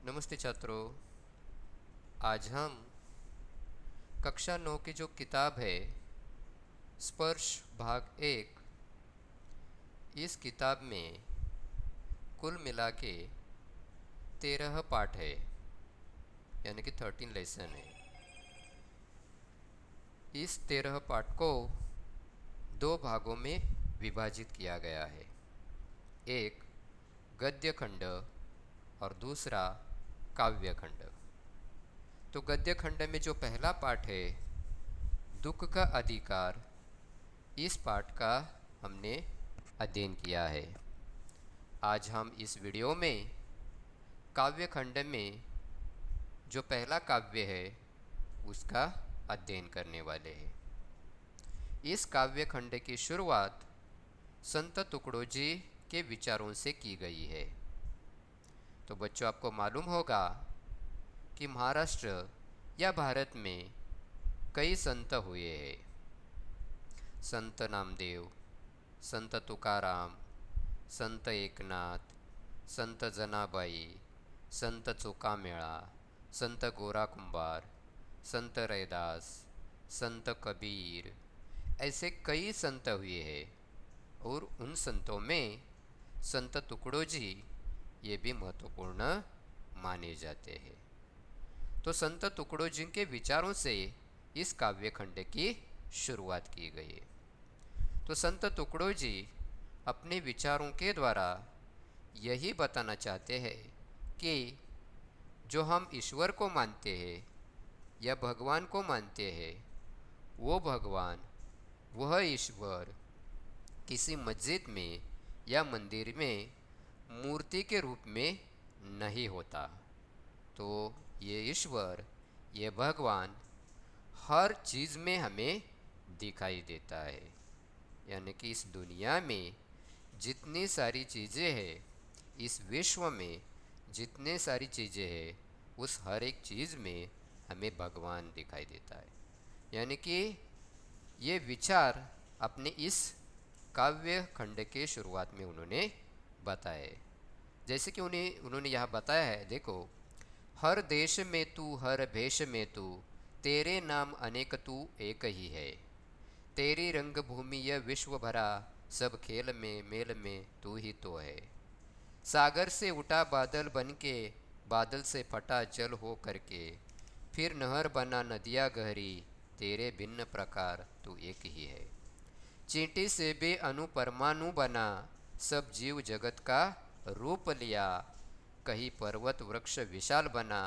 नमस्ते छात्रों। आज हम कक्षा 9 की जो किताब है स्पर्श भाग 1, इस किताब में कुल मिला के 13 पाठ है, यानी कि 13 लेसन है। इस 13 पाठ को दो भागों में विभाजित किया गया है। एक गद्य खंड और दूसरा काव्य खंड। तो गद्य खंड में जो पहला पाठ है दुख का अधिकार, इस पाठ का हमने अध्ययन किया है। आज हम इस वीडियो में काव्य खंड में जो पहला काव्य है उसका अध्ययन करने वाले हैं। इस काव्य खंड की शुरुआत संत तुकडोजी के विचारों से की गई है। तो बच्चों, आपको मालूम होगा कि महाराष्ट्र या भारत में कई संत हुए हैं। संत नामदेव, संत तुकाराम, संत एकनाथ, संत जनाबाई, संत चोकामेळा, संत गोरा कुंभार, संत रैदास, संत कबीर, ऐसे कई संत हुए हैं। और उन संतों में संत तुकडोजी ये भी महत्वपूर्ण माने जाते हैं। तो संत तुकडोजी के विचारों से इस काव्य खंड की शुरुआत की गई। तो संत तुकडोजी अपने विचारों के द्वारा यही बताना चाहते हैं कि जो हम ईश्वर को मानते हैं या भगवान को मानते हैं, वो भगवान, वह ईश्वर किसी मस्जिद में या मंदिर में मूर्ति के रूप में नहीं होता। तो ये ईश्वर, ये भगवान हर चीज़ में हमें दिखाई देता है। यानी कि इस दुनिया में जितनी सारी चीज़ें हैं, इस विश्व में जितने सारी चीज़ें हैं, उस हर एक चीज़ में हमें भगवान दिखाई देता है। यानी कि ये विचार अपने इस काव्य खंड के शुरुआत में उन्होंने बताए। जैसे कि उन्होंने यह बताया है, देखो, हर देश में तू, हर भेष में तू, तेरे नाम अनेक तू एक ही है। तेरी रंग भूमि यह विश्व भरा, सब खेल में मेल में तू ही तो है। सागर से उठा बादल बन के, बादल से फटा जल हो करके, फिर नहर बना नदियाँ गहरी, तेरे भिन्न प्रकार तू एक ही है। चींटी से भी अणु परमाणु बना, सब जीव जगत का रूप लिया। कहीं पर्वत वृक्ष विशाल बना,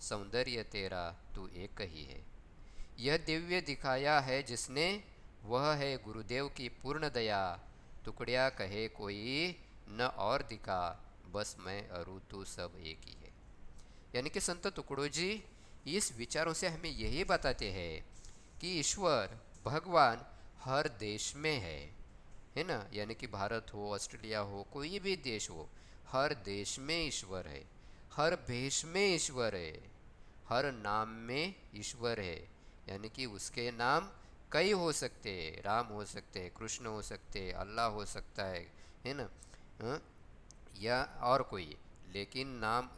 सौंदर्य तेरा तू एक ही है। यह दिव्य दिखाया है जिसने, वह है गुरुदेव की पूर्ण दया। टुकड़िया कहे कोई न और दिखा, बस मैं अरु तू सब एक ही है। यानी कि संत तुकडोजी इस विचारों से हमें यही बताते हैं कि ईश्वर, भगवान हर देश में है ना। यानी कि भारत हो, ऑस्ट्रेलिया हो, कोई भी देश हो, हर देश में ईश्वर है, हर भेष में ईश्वर है, हर नाम में ईश्वर है। यानी कि उसके नाम कई हो सकते हैं, राम हो सकते हैं, कृष्ण हो सकते हैं, अल्लाह हो सकता है ना, हाँ? या और कोई, लेकिन नाम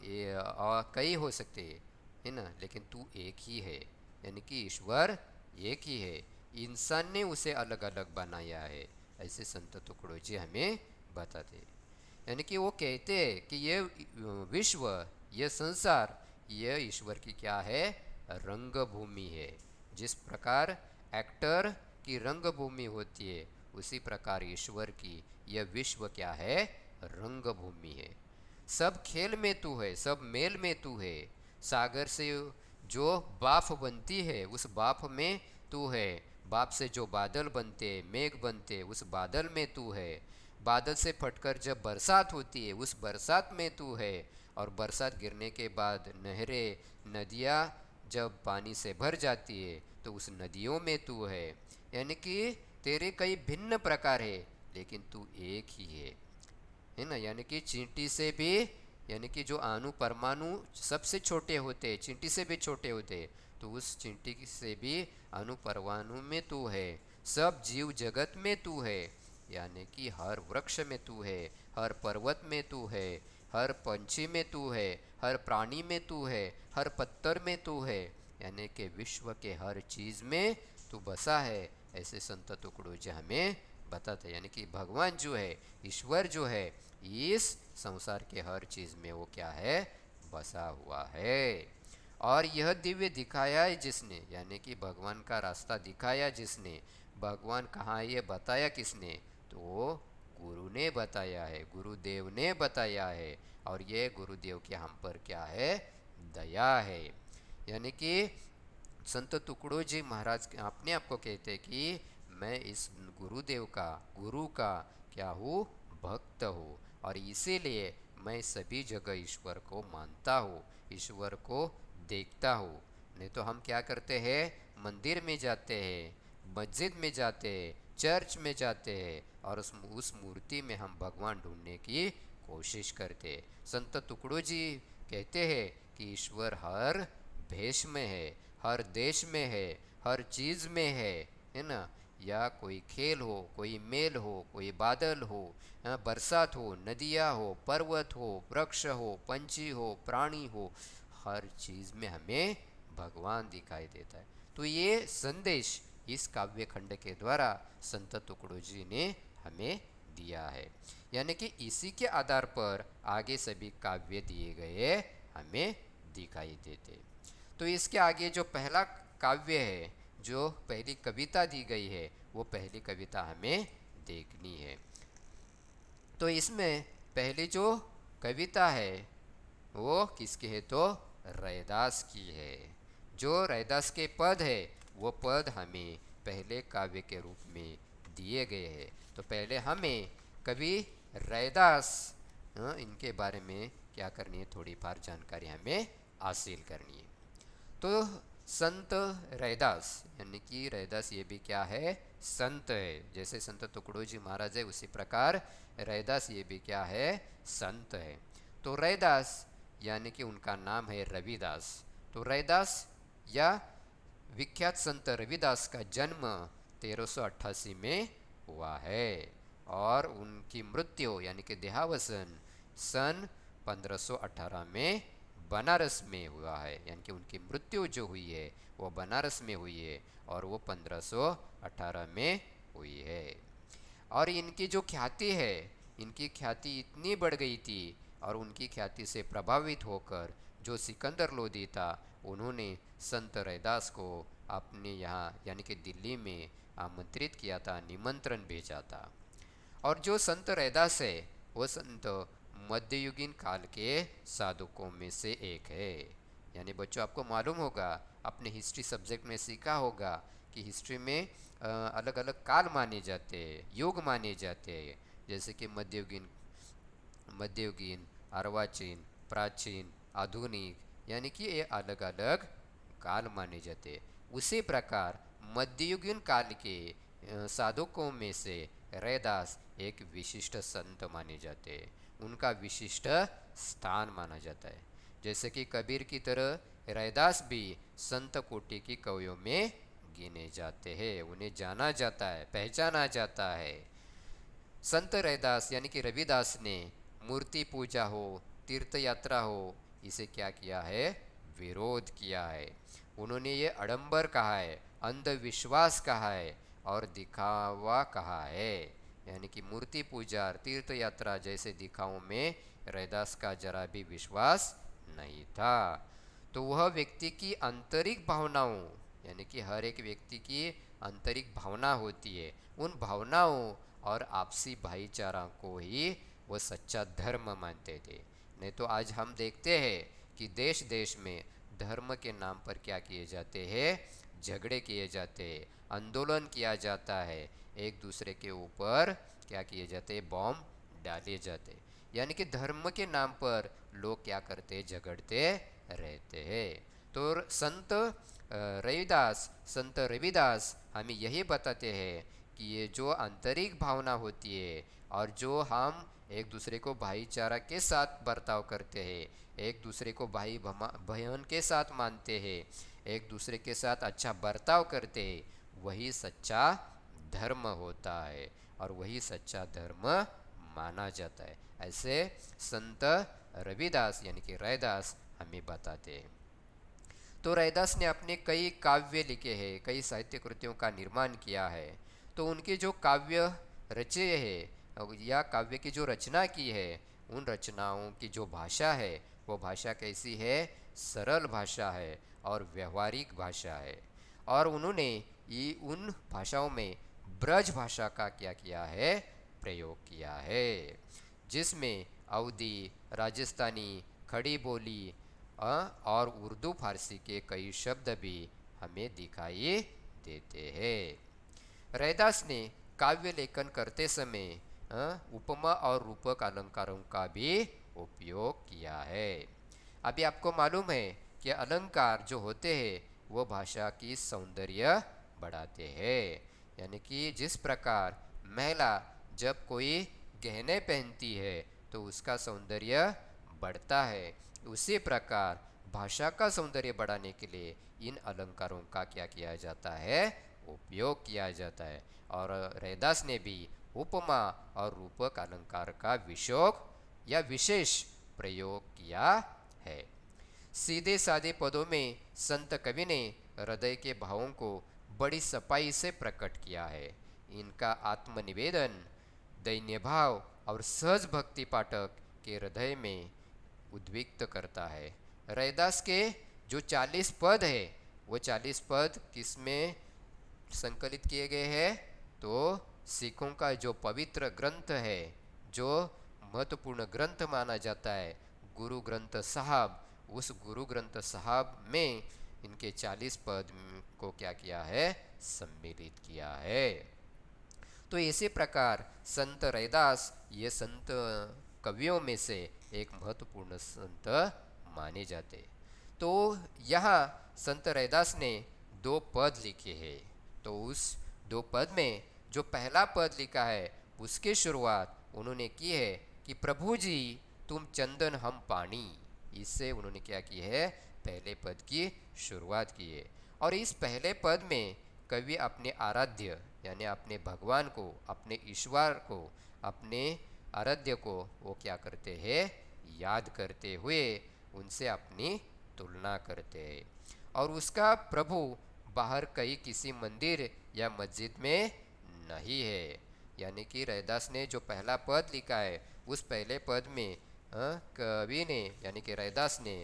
कई हो सकते हैं, है ना, लेकिन तू एक ही है। यानी कि ईश्वर एक ही है, इंसान ने उसे अलग अलग बनाया है। ऐसे संत तुकडोजी हमें बताते। यानी कि वो कहते हैं कि ये विश्व, ये संसार, ये ईश्वर की क्या है, रंगभूमि है। जिस प्रकार एक्टर की रंगभूमि होती है, उसी प्रकार ईश्वर की यह विश्व क्या है, रंगभूमि है। सब खेल में तू है, सब मेल में तू है। सागर से जो बाफ बनती है, उस बाफ में तू है। बाप से जो बादल बनते, मेघ बनते, उस बादल में तू है। बादल से फटकर जब बरसात होती है, उस बरसात में तू है। और बरसात गिरने के बाद नहरें, नदियाँ जब पानी से भर जाती है, तो उस नदियों में तू है। यानी कि तेरे कई भिन्न प्रकार है, लेकिन तू एक ही है ना। यानी कि चींटी से भी, यानी कि जो अणु परमाणु सबसे छोटे होते हैं, चींटी से भी छोटे होते हैं, तो उस चींटी से भी अणु परमाणु में तू है। सब जीव जगत में तू है। यानी कि हर वृक्ष में तू है, हर पर्वत में तू है, हर पंछी में तू है, हर प्राणी में तू है, हर पत्थर में तू है, यानी कि विश्व के हर चीज़ में तू बसा है। ऐसे संत तुकडोजी हमें बताते, यानी कि भगवान जो है, ईश्वर जो है, इस संसार के हर चीज़ में वो क्या है, बसा हुआ है। और यह दिव्य दिखाया है जिसने, यानी कि भगवान का रास्ता दिखाया जिसने, भगवान कहाँ है ये बताया किसने, तो गुरु ने बताया है, गुरुदेव ने बताया है। और ये गुरुदेव की हम पर क्या है, दया है। यानी कि संत तुकडो जी महाराज अपने आप को कहते हैं कि मैं इस गुरुदेव का, गुरु का क्या हूँ, भक्त हूँ, और इसीलिए मैं सभी जगह ईश्वर को मानता हूँ, ईश्वर को देखता हूँ। नहीं तो हम क्या करते हैं, मंदिर में जाते हैं, मस्जिद में जाते हैं, चर्च में जाते हैं, और उस मूर्ति में हम भगवान ढूंढने की कोशिश करते हैं। संत तुकडो जी कहते हैं कि ईश्वर हर भेष में है, हर देश में है, हर चीज़ में है ना। या कोई खेल हो, कोई मेल हो, कोई बादल हो, बरसात हो, नदियाँ हो, पर्वत हो, वृक्ष हो, पंछी हो, प्राणी हो, हर चीज़ में हमें भगवान दिखाई देता है। तो ये संदेश इस काव्य खंड के द्वारा संत तुकडो जी ने हमें दिया है। यानी कि इसी के आधार पर आगे सभी काव्य दिए गए हमें दिखाई देते। तो इसके आगे जो पहला काव्य है, जो पहली कविता दी गई है, वो पहली कविता हमें देखनी है। तो इसमें पहली जो कविता है वो किसकी है, तो रैदास की है। जो रैदास के पद है वो पद हमें पहले काव्य के रूप में दिए गए हैं। तो पहले हमें कवि रैदास, इनके बारे में क्या करनी है, थोड़ी बार जानकारी हमें हासिल करनी है। तो संत रैदास, यानी कि रैदास ये भी क्या है, संत है। जैसे संत तुकडो जी महाराज है उसी प्रकार रैदास ये भी क्या है, संत है। तो रैदास यानी कि उनका नाम है रविदास। तो रैदास या विख्यात संत रविदास का जन्म 1388 में हुआ है, और उनकी मृत्यु यानी कि देहावसन सन 1518 में बनारस में हुआ है। यानी कि उनकी मृत्यु जो हुई है वो बनारस में हुई है, और वो 1518 में हुई है। और इनकी जो ख्याति है, इनकी ख्याति इतनी बढ़ गई थी, और उनकी ख्याति से प्रभावित होकर जो सिकंदर लोदी था, उन्होंने संत रैदास को अपने यहाँ यानी कि दिल्ली में आमंत्रित किया था, निमंत्रण भेजा था। और जो संत रैदास है वो संत मध्ययुगीन काल के साधकों में से एक है। यानी बच्चों आपको मालूम होगा, अपने हिस्ट्री सब्जेक्ट में सीखा होगा कि हिस्ट्री में अलग अलग काल माने जाते हैं, युग माने जाते हैं। जैसे कि मध्ययुगीन, अर्वाचीन, प्राचीन, आधुनिक, यानी कि ये अलग अलग काल माने जाते हैं। उसी प्रकार मध्ययुगीन काल के साधकों में से रैदास एक विशिष्ट संत माने जाते हैं, उनका विशिष्ट स्थान माना जाता है। जैसे कि कबीर की तरह रैदास भी संत कोटि की कवियों में गिने जाते हैं, उन्हें जाना जाता है, पहचाना जाता है। संत रैदास यानी कि रविदास ने मूर्ति पूजा हो, तीर्थ यात्रा हो, इसे क्या किया है, विरोध किया है। उन्होंने ये आडंबर कहा है, अंधविश्वास कहा है, और दिखावा कहा है। यानी कि मूर्ति पूजा, तीर्थ यात्रा जैसे दिखावों में रैदास का जरा भी विश्वास नहीं था। तो वह व्यक्ति की आंतरिक भावनाओं, यानी कि हर एक व्यक्ति की आंतरिक भावना होती है, उन भावनाओं और आपसी भाईचारा को ही वो सच्चा धर्म मानते थे। नहीं तो आज हम देखते हैं कि देश देश में धर्म के नाम पर क्या किए जाते हैं, झगड़े किए जाते हैं, आंदोलन किया जाता है, एक दूसरे के ऊपर क्या किए जाते हैं, बॉम्ब डाले जाते हैं। यानी कि धर्म के नाम पर लोग क्या करते हैं, झगड़ते रहते हैं। तो संत रविदास हमें यही बताते हैं कि ये जो आंतरिक भावना होती है, और जो हम एक दूसरे को भाईचारा के साथ बर्ताव करते हैं, एक दूसरे को भाई बहन के साथ मानते हैं, एक दूसरे के साथ अच्छा बर्ताव करते हैं, वही सच्चा धर्म होता है, और वही सच्चा धर्म माना जाता है, ऐसे संत रविदास यानी कि रैदास हमें बताते हैं। तो रैदास ने अपने कई काव्य लिखे हैं, कई साहित्य कृतियों का निर्माण किया है। तो उनके जो काव्य रचे हैं या काव्य की जो रचना की है, उन रचनाओं की जो भाषा है वो भाषा कैसी है? सरल भाषा है और व्यवहारिक भाषा है। और उन्होंने ये उन भाषाओं में ब्रज भाषा का क्या किया है? प्रयोग किया है, जिसमें अवधी, राजस्थानी, खड़ी बोली और उर्दू फारसी के कई शब्द भी हमें दिखाई देते हैं। रैदास ने काव्य लेखन करते समय उपमा और रूपक अलंकारों का भी उपयोग किया है। अभी आपको मालूम है कि अलंकार जो होते हैं वो भाषा की सौंदर्य बढ़ाते हैं, यानी कि जिस प्रकार महिला जब कोई गहने पहनती है तो उसका सौंदर्य बढ़ता है, उसी प्रकार भाषा का सौंदर्य बढ़ाने के लिए इन अलंकारों का क्या किया जाता है? उपयोग किया जाता है। और रैदास ने भी उपमा और रूपक अलंकार का विशेष प्रयोग किया है। सीधे साधे पदों में संत कवि ने हृदय के भावों को बड़ी सफाई से प्रकट किया है। इनका आत्मनिवेदन, दैन्य भाव और सहज भक्ति पाठक के हृदय में उद्विग्त करता है। रैदास के जो 40 पद है वो 40 पद किसमें संकलित किए गए हैं? तो सिखों का जो पवित्र ग्रंथ है, जो महत्वपूर्ण ग्रंथ माना जाता है, गुरु ग्रंथ साहब, उस गुरु ग्रंथ साहब में इनके 40 पद को क्या किया है? सम्मिलित किया है। तो इसी प्रकार संत रैदास ये संत कवियों में से एक महत्वपूर्ण संत माने जाते। तो यहाँ संत रैदास ने 2 पद लिखे हैं। तो उस 2 पद में जो पहला पद लिखा है उसकी शुरुआत उन्होंने की है कि प्रभु जी तुम चंदन हम पानी। इससे उन्होंने क्या की है? पहले पद की शुरुआत की है। और इस पहले पद में कवि अपने आराध्य यानी अपने भगवान को, अपने ईश्वर को, अपने आराध्य को वो क्या करते हैं? याद करते हुए उनसे अपनी तुलना करते हैं। और उसका प्रभु बाहर कहीं किसी मंदिर या मस्जिद में नहीं है। यानी कि रैदास ने जो पहला पद लिखा है उस पहले पद में कवि ने यानी कि रैदास ने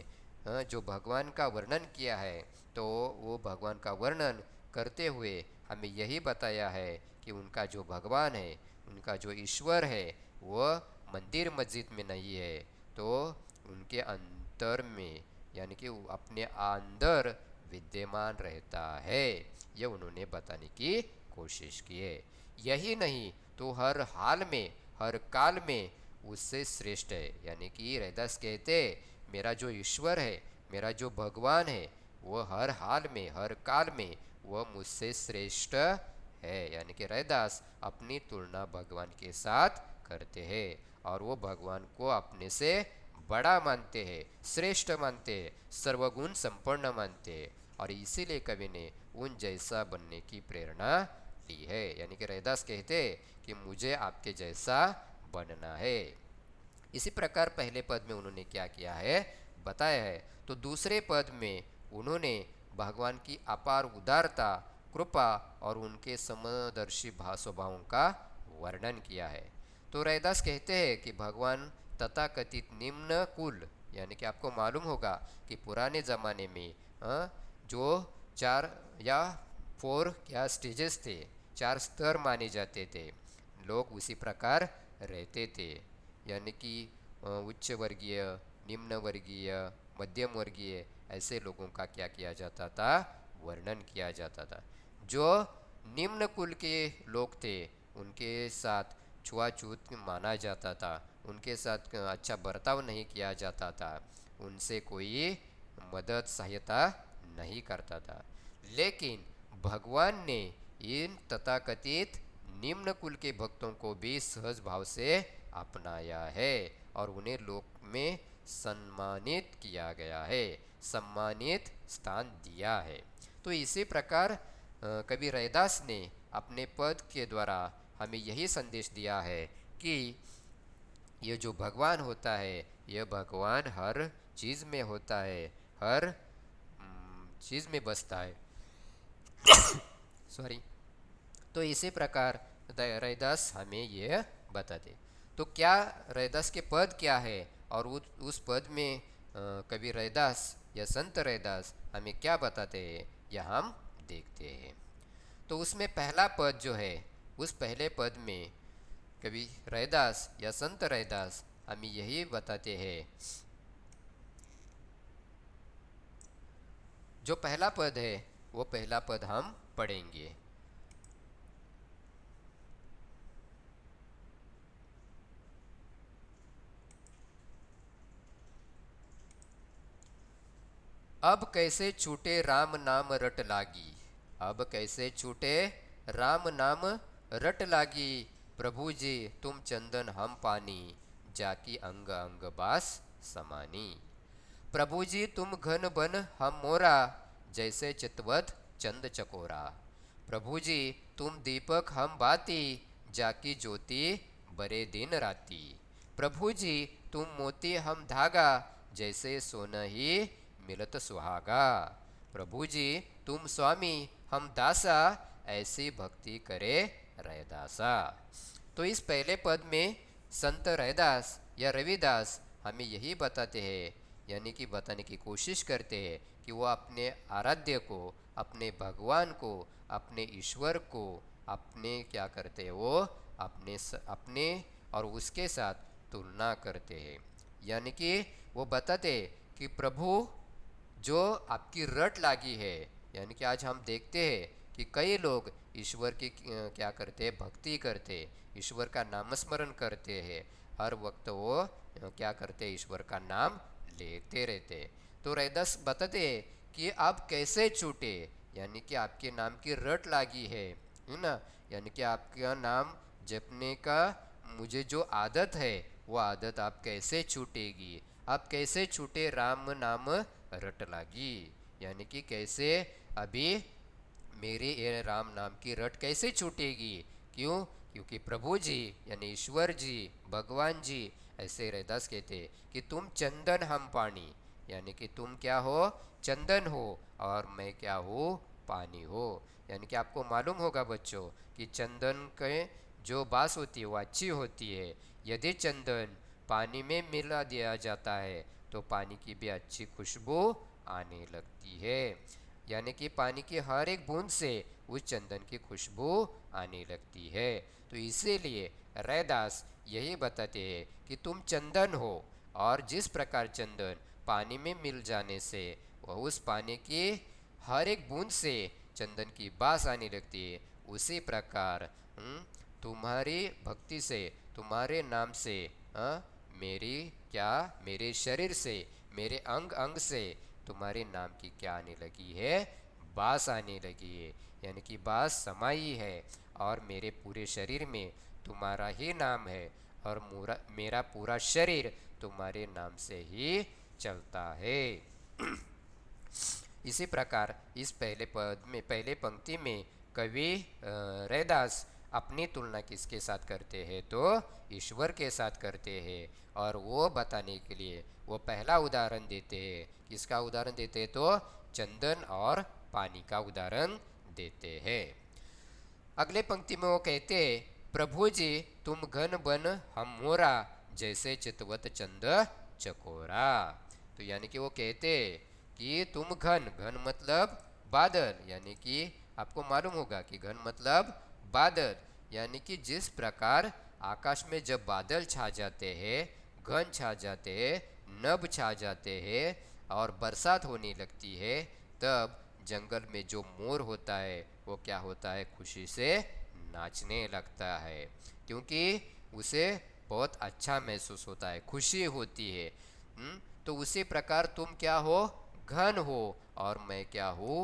जो भगवान का वर्णन किया है, तो वो भगवान का वर्णन करते हुए हमें यही बताया है कि उनका जो भगवान है, उनका जो ईश्वर है, वह मंदिर मस्जिद में नहीं है, तो उनके अंतर में यानी कि अपने अंदर विद्यमान रहता है। यह उन्होंने बताने की कोशिश की है। यही नहीं तो हर हाल में, हर काल में उससे श्रेष्ठ है। यानी कि रैदास कहते मेरा जो ईश्वर है, मेरा जो भगवान है, वह हर हाल में, हर काल में वह मुझसे श्रेष्ठ है। यानी कि रैदास अपनी तुलना भगवान के साथ करते हैं और वो भगवान को अपने से बड़ा मानते हैं, श्रेष्ठ मानते हैं, सर्वगुण संपन्न मानते हैं। और इसीलिए कवि ने उन जैसा बनने की प्रेरणा ली है। यानी कि रैदास कहते हैं कि मुझे आपके जैसा बनना है। इसी प्रकार पहले पद में उन्होंने क्या किया है? बताया है। तो दूसरे पद में उन्होंने भगवान की अपार उदारता, कृपा और उनके समदर्शी स्वभावों का वर्णन किया है। तो रैदास कहते हैं कि भगवान तथाकथित निम्न कुल, यानी कि आपको मालूम होगा कि पुराने ज़माने में जो 4 या 4 क्या स्टेजेस थे, 4 स्तर माने जाते थे, लोग उसी प्रकार रहते थे। यानी कि उच्च वर्गीय, निम्न वर्गीय, मध्यम वर्गीय, ऐसे लोगों का क्या किया जाता था? वर्णन किया जाता था। जो निम्न कुल के लोग थे उनके साथ छुआछूत माना जाता था, उनके साथ अच्छा बर्ताव नहीं किया जाता था, उनसे कोई मदद सहायता नहीं करता था। लेकिन भगवान ने इन तथाकथित निम्न कुल के भक्तों को भी सहज भाव से अपनाया है और उन्हें लोक में सम्मानित किया गया है, सम्मानित स्थान दिया है। तो इसी प्रकार कवि रैदास ने अपने पद के द्वारा हमें यही संदेश दिया है कि ये जो भगवान होता है, यह भगवान हर चीज़ में होता है, हर चीज़ में बसता है। सॉरी। तो इसी प्रकार रैदास हमें यह बताते। तो क्या रैदास के पद क्या है, और उस पद में कवि रैदास या संत रैदास हमें क्या बताते हैं, यह हम देखते हैं। तो उसमें पहला पद जो है, उस पहले पद में कवि रैदास या संत रैदास हमें यही बताते हैं। जो पहला पद है वो पहला पद हम पढ़ेंगे। अब कैसे छूटे राम नाम रट लागी, अब कैसे छूटे राम नाम रट लागी। प्रभु जी तुम चंदन हम पानी, जाकी अंग अंग बास समानी। प्रभु जी तुम घन बन हम मोरा, जैसे चितवत चंद चकोरा। प्रभु जी तुम दीपक हम बाती, जाकी ज्योति बरे दिन राती। प्रभु जी तुम मोती हम धागा, जैसे सोना ही मिलत सुहागा। प्रभु जी तुम स्वामी हम दासा, ऐसी भक्ति करे रैदासा। तो इस पहले पद में संत रैदास या रविदास हमें यही बताते हैं, यानी कि बताने की कोशिश करते हैं कि वो अपने आराध्य को, अपने भगवान को, अपने ईश्वर को अपने क्या करते हैं, वो अपने और उसके साथ तुलना करते हैं। यानी कि वो बताते कि प्रभु जो आपकी रट लागी है, यानी कि आज हम देखते हैं कि कई लोग ईश्वर की क्या करते हैं, भक्ति करते, ईश्वर का नामस्मरण करते हैं, हर वक्त वो क्या करते, ईश्वर का नाम लेते रहते। तो रैदास बताते हैं कि आप कैसे छूटे, यानी कि आपके नाम की रट लागी है ना, यानी कि आपका नाम जपने का मुझे जो आदत है, वो आदत आप कैसे छूटेगी, आप कैसे छूटे राम नाम रट लागी, यानी कि कैसे अभी मेरे ये राम नाम की रट कैसे छूटेगी। क्यों? क्योंकि प्रभु जी यानी ईश्वर जी, भगवान जी ऐसे रैदास कहते कि तुम चंदन हम पानी, यानी कि तुम क्या हो, चंदन हो, और मैं क्या हूँ, पानी हो। यानी कि आपको मालूम होगा बच्चों कि चंदन के जो बास होती है वो अच्छी होती है। यदि चंदन पानी में मिला दिया जाता है तो पानी की भी अच्छी खुशबू आने लगती है, यानी कि पानी की हर एक बूंद से उस चंदन की खुशबू आने लगती है। तो इसीलिए रैदास यही बताते हैं कि तुम चंदन हो, और जिस प्रकार चंदन पानी में मिल जाने से वह उस पानी की हर एक बूंद से चंदन की बास आने लगती है, उसी प्रकार तुम्हारी भक्ति से, तुम्हारे नाम से मेरी क्या, मेरे शरीर से, मेरे अंग अंग से तुम्हारे नाम की क्या आने लगी है, बास आने लगी है, यानी कि बास समाई है, और मेरे पूरे शरीर में तुम्हारा ही नाम है, और मेरा पूरा शरीर तुम्हारे नाम से ही चलता है। इसी प्रकार इस पहले पद में, पहले पंक्ति में कवि रैदास अपनी तुलना किसके साथ करते हैं, तो ईश्वर के साथ करते हैं, और वो बताने के लिए वो पहला उदाहरण देते हैं। किसका उदाहरण देते हैं, तो चंदन और पानी का उदाहरण देते हैं। अगले पंक्ति में वो कहते हैं, प्रभु जी तुम घन बन हम मोरा, जैसे चितवत चंद चकोरा। तो यानी कि वो कहते कि तुम घन, घन मतलब बादल, यानी कि आपको मालूम होगा कि घन मतलब बादल, यानी कि जिस प्रकार आकाश में जब बादल छा जाते हैं, घन छा जाते हैं, नभ छा जाते हैं, और बरसात होने लगती है, तब जंगल में जो मोर होता है वो क्या होता है, खुशी से नाचने लगता है, क्योंकि उसे बहुत अच्छा महसूस होता है, खुशी होती है। तो उसी प्रकार तुम क्या हो, घन हो, और मैं क्या हूँ,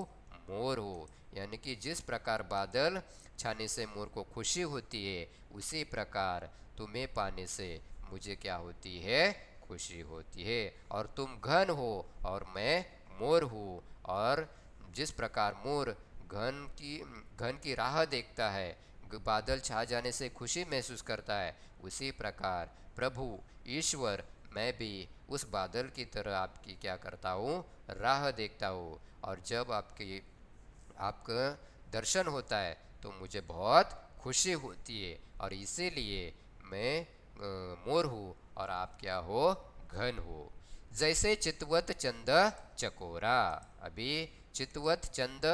मोर हो। यानी कि जिस प्रकार बादल छाने से मोर को खुशी होती है, उसी प्रकार तुम्हें पाने से मुझे क्या होती है, खुशी होती है। और तुम घन हो और मैं मोर हूँ, और जिस प्रकार मोर घन की राह देखता है, बादल छा जाने से खुशी महसूस करता है, उसी प्रकार प्रभु ईश्वर, मैं भी उस बादल की तरह आपकी क्या करता हूँ, राह देखता हूँ। और जब आपका दर्शन होता है तो मुझे बहुत खुशी होती है, और इसीलिए मैं मोर हूँ और आप क्या हो, घन हो। जैसे चितवत चंद चकोरा। अभी चितवत चंद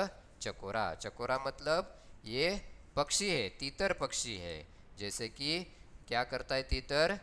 चकोरा, चकोरा मतलब ये पक्षी है, तीतर पक्षी है। जैसे कि क्या करता है तीतर,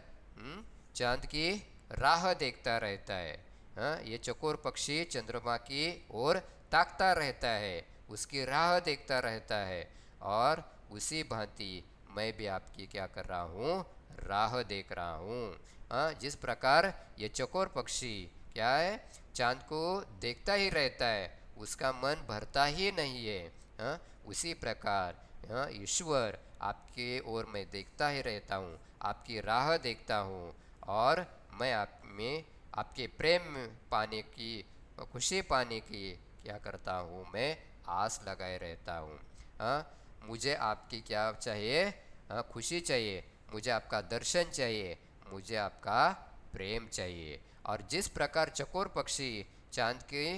चांद की राह देखता रहता है। हाँ, ये चकोर पक्षी चंद्रमा की ओर ताकता रहता है, उसकी राह देखता रहता है। और उसी भांति मैं भी आपकी क्या कर रहा हूँ, राह देख रहा हूँ। हाँ, जिस प्रकार ये चकोर पक्षी क्या है, चांद को देखता ही रहता है, उसका मन भरता ही नहीं है। हाँ, उसी प्रकार हाँ, ईश्वर आपके ओर मैं देखता ही रहता हूँ, आपकी राह देखता हूँ। और मैं आप में आपके प्रेम पाने की, खुशी पाने की क्या करता हूँ, मैं आस लगाए रहता हूँ। हाँ, मुझे आपकी क्या चाहिए, हाँ, खुशी चाहिए, मुझे आपका दर्शन चाहिए, मुझे आपका प्रेम चाहिए। और जिस प्रकार चकोर पक्षी चांद की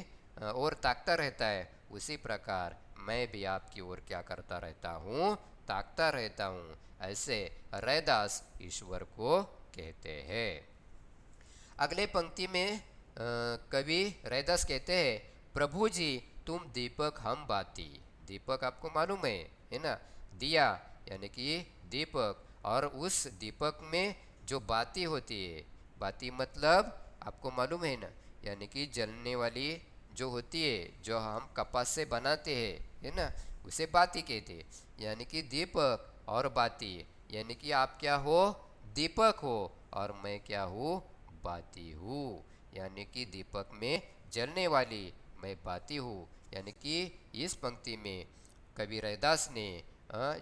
ओर ताकता रहता है, उसी प्रकार मैं भी आपकी ओर क्या करता रहता हूँ, ताकता रहता हूँ। ऐसे रैदास ईश्वर को कहते हैं। अगले पंक्ति में कवि रैदास कहते हैं, प्रभु जी तुम दीपक हम बाती। दीपक आपको मालूम है ना, दिया यानी कि दीपक। और उस दीपक में जो बाती होती है, बाती मतलब आपको मालूम है ना, यानी कि जलने वाली जो होती है, जो हम कपास से बनाते हैं, है ना, उसे बाती कहते हैं। यानी कि दीपक और बाती, यानी कि आप क्या हो, दीपक हो, और मैं क्या हूँ, बाती हूँ। यानी कि दीपक में जलने वाली मैं बाती हूँ। यानी कि इस पंक्ति में कवि रैदास ने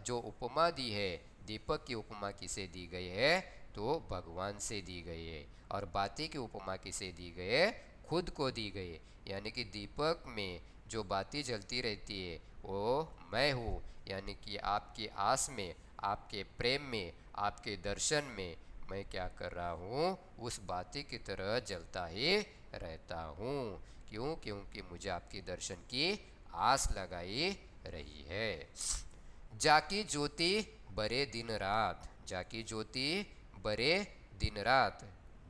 जो उपमा दी है, दीपक की उपमा किसे दी गई है, तो भगवान से दी गई है। और बाती की उपमा किसे दी गई है, खुद को दी गई है। यानी कि दीपक में जो बाती जलती रहती है वो मैं हूँ। यानी कि आपकी आस में, आपके प्रेम में, आपके दर्शन में मैं क्या कर रहा हूँ, उस बाती की तरह जलता ही रहता हूँ। क्यों? क्योंकि मुझे आपके दर्शन की आस लगाई रही है। जाकी ज्योति बरे दिन रात। जाकी ज्योति बरे दिन रात।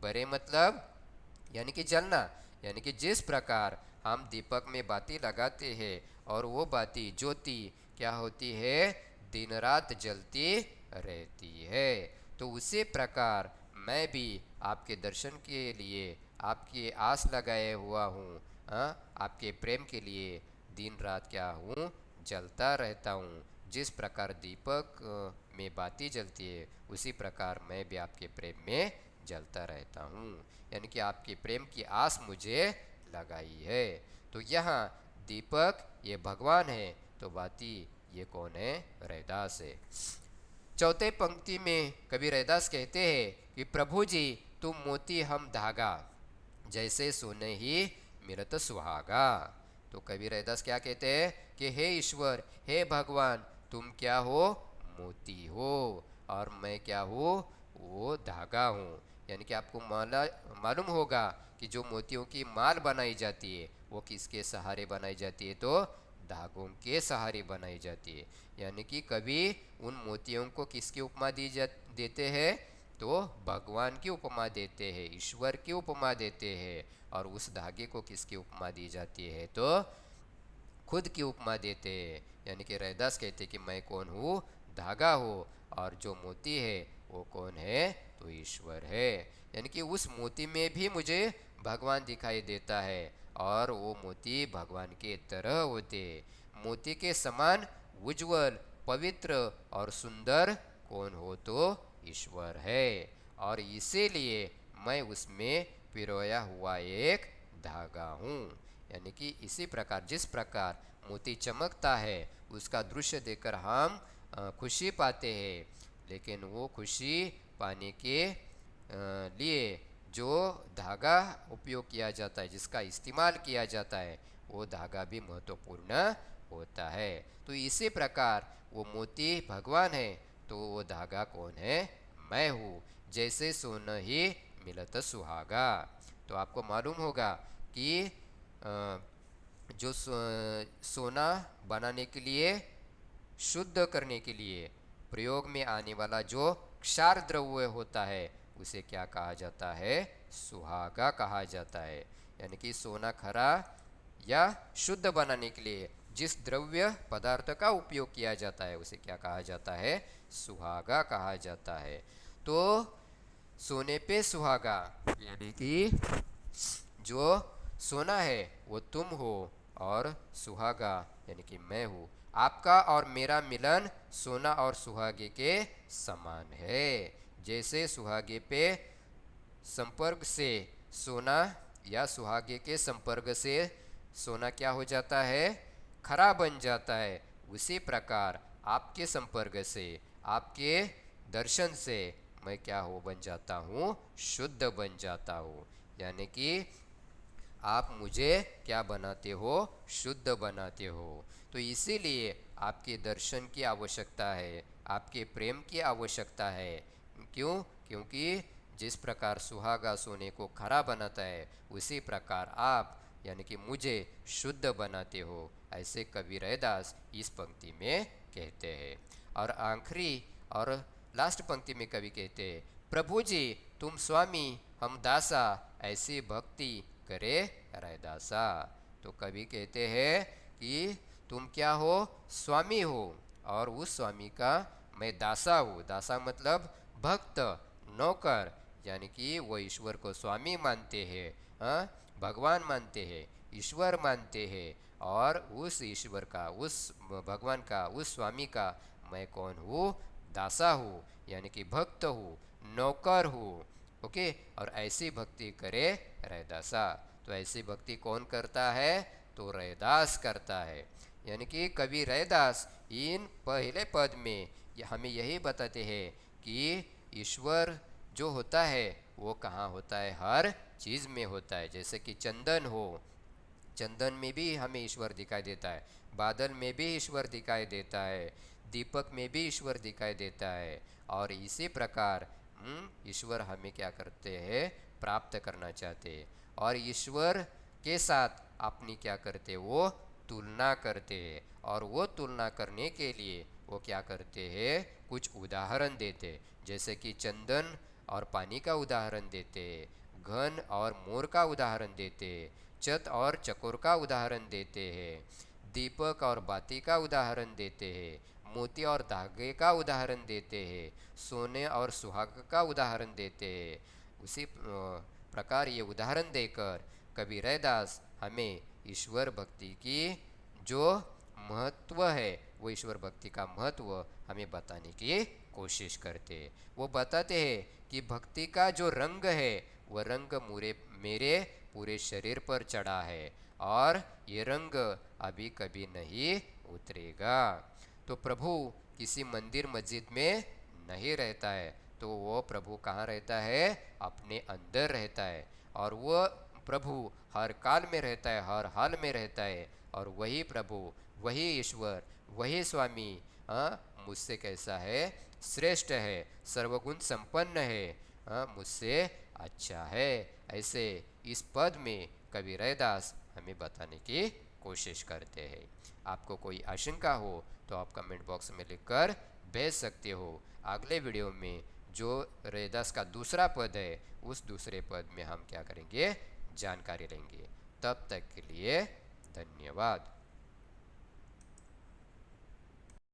बरे मतलब यानी कि जलना। यानी कि जिस प्रकार हम दीपक में बाती लगाते हैं और वो बाती ज्योति क्या होती है, दिन रात जलती रहती है, तो उसी प्रकार मैं भी आपके दर्शन के लिए आपकी आस लगाए हुआ हूँ। हाँ, आपके प्रेम के लिए दिन रात क्या हूँ, जलता रहता हूँ। जिस प्रकार दीपक में बाती जलती है, उसी प्रकार मैं भी आपके प्रेम में जलता रहता हूँ। यानी कि आपके प्रेम की आस मुझे लगाई है। तो यहाँ दीपक ये भगवान है, तो बाती ये कौन है, रैदास है। चौथे पंक्ति में कवि रैदास कहते हैं कि प्रभु जी तुम मोती हम धागा, जैसे सोने ही मिलत सुहागा। तो कवि रैदास क्या कहते हैं कि हे ईश्वर, हे भगवान, तुम क्या हो, मोती हो, और मैं क्या हूँ, वो धागा हूँ। यानी कि आपको मालूम होगा कि जो मोतियों की माल बनाई जाती है वो किसके सहारे बनाई जाती है, तो धागों के सहारे बनाई जाती है। यानी कि कभी उन मोतियों को किसकी उपमा देते हैं, तो भगवान की उपमा देते हैं, ईश्वर की उपमा देते हैं। और उस धागे को किसकी उपमा दी जाती है, तो खुद की उपमा देते हैं। यानी कि रैदास कहते कि मैं कौन हूँ, धागा हूँ, और जो मोती है वो कौन है, तो ईश्वर है। यानी कि उस मोती में भी मुझे भगवान दिखाई देता है, और वो मोती भगवान के तरह होते। मोती के समान उज्जवल, पवित्र और सुंदर कौन हो, तो ईश्वर है। और इसीलिए मैं उसमें पिरोया हुआ एक धागा हूँ। यानी कि इसी प्रकार जिस प्रकार मोती चमकता है, उसका दृश्य देखकर हम खुशी पाते हैं, लेकिन वो खुशी पाने के लिए जो धागा उपयोग किया जाता है, जिसका इस्तेमाल किया जाता है, वो धागा भी महत्वपूर्ण होता है। तो इसी प्रकार वो मोती भगवान है, तो वो धागा कौन है, मैं हूँ। जैसे सोन ही मिलत सुहागा। तो आपको मालूम होगा कि जो सोना बनाने के लिए, शुद्ध करने के लिए प्रयोग में आने वाला जो क्षार द्रव्य होता है उसे क्या कहा जाता है? सुहागा कहा जाता है। यानी कि सोना खरा या शुद्ध बनाने के लिए जिस द्रव्य पदार्थ का उपयोग किया जाता है उसे क्या कहा जाता है? सुहागा कहा जाता है। तो सोने पे सुहागा यानी कि जो सोना है वो तुम हो और सुहागा यानी कि मैं हूँ। आपका और मेरा मिलन सोना और सुहागे के समान है। जैसे सुहागे पे संपर्क से सोना या सुहागे के संपर्क से सोना क्या हो जाता है? खरा बन जाता है। उसी प्रकार आपके संपर्क से, आपके दर्शन से मैं क्या हो बन जाता हूँ? शुद्ध बन जाता हूँ। यानी कि आप मुझे क्या बनाते हो? शुद्ध बनाते हो। तो इसीलिए आपके दर्शन की आवश्यकता है, आपके प्रेम की आवश्यकता है। क्यों? क्योंकि जिस प्रकार सुहागा सोने को खरा बनाता है उसी प्रकार आप यानी कि मुझे शुद्ध बनाते हो, ऐसे कवि रैदास इस पंक्ति में कहते हैं। और आखिरी और लास्ट पंक्ति में कवि कहते हैं, प्रभु जी तुम स्वामी हम दासा, ऐसी भक्ति करे रैदासा। तो कवि कहते हैं कि तुम क्या हो? स्वामी हो, और उस स्वामी का मैं दासा हूँ। दासा मतलब भक्त, नौकर। यानी कि वो ईश्वर को स्वामी मानते हैं, हाँ, भगवान मानते हैं, ईश्वर मानते हैं। और उस ईश्वर का, उस भगवान का, उस स्वामी का मैं कौन हूँ? दासा हूँ, यानी कि भक्त हूँ, नौकर हूँ। ओके। और ऐसी भक्ति करे रैदासा। तो ऐसी भक्ति कौन करता है? तो रैदास करता है। यानी कि कवि रैदास इन पहले पद में हमें यही बताते हैं कि ईश्वर जो होता है वो कहाँ होता है? हर चीज़ में होता है। जैसे कि चंदन हो, चंदन में भी हमें ईश्वर दिखाई देता है, बादल में भी ईश्वर दिखाई देता है, दीपक में भी ईश्वर दिखाई देता है। और इसी प्रकार ईश्वर हमें क्या करते हैं? प्राप्त करना चाहते हैं। और ईश्वर के साथ अपनी क्या करते? वो तुलना करते हैं। और वो तुलना करने के लिए वो क्या करते हैं? कुछ उदाहरण देते। जैसे कि चंदन और पानी का उदाहरण देते, घन और मोर का उदाहरण देते, चत और चकोर का उदाहरण देते हैं, दीपक और बाती का उदाहरण देते हैं, मोती और धागे का उदाहरण देते हैं, सोने और सुहाग का उदाहरण देते हैं। उसी प्रकार ये उदाहरण देकर कवि रैदास हमें ईश्वर भक्ति की जो महत्व है, वो ईश्वर भक्ति का महत्व हमें बताने की कोशिश करते हैं। वो बताते हैं कि भक्ति का जो रंग है वह रंग मेरे पूरे शरीर पर चढ़ा है और ये रंग अभी कभी नहीं उतरेगा। तो प्रभु किसी मंदिर मस्जिद में नहीं रहता है, तो वो प्रभु कहाँ रहता है? अपने अंदर रहता है। और वो प्रभु हर काल में रहता है, हर हाल में रहता है। और वही प्रभु, वही ईश्वर, वही स्वामी मुझसे कैसा है? श्रेष्ठ है, सर्वगुण संपन्न है, मुझसे अच्छा है। ऐसे इस पद में कवि रैदास हमें बताने की कोशिश करते हैं। आपको कोई आशंका हो तो आप कमेंट बॉक्स में लिखकर भेज सकते हो। अगले वीडियो में जो रैदास का दूसरा पद है उस दूसरे पद में हम क्या करेंगे? जानकारी लेंगे। तब तक के लिए धन्यवाद।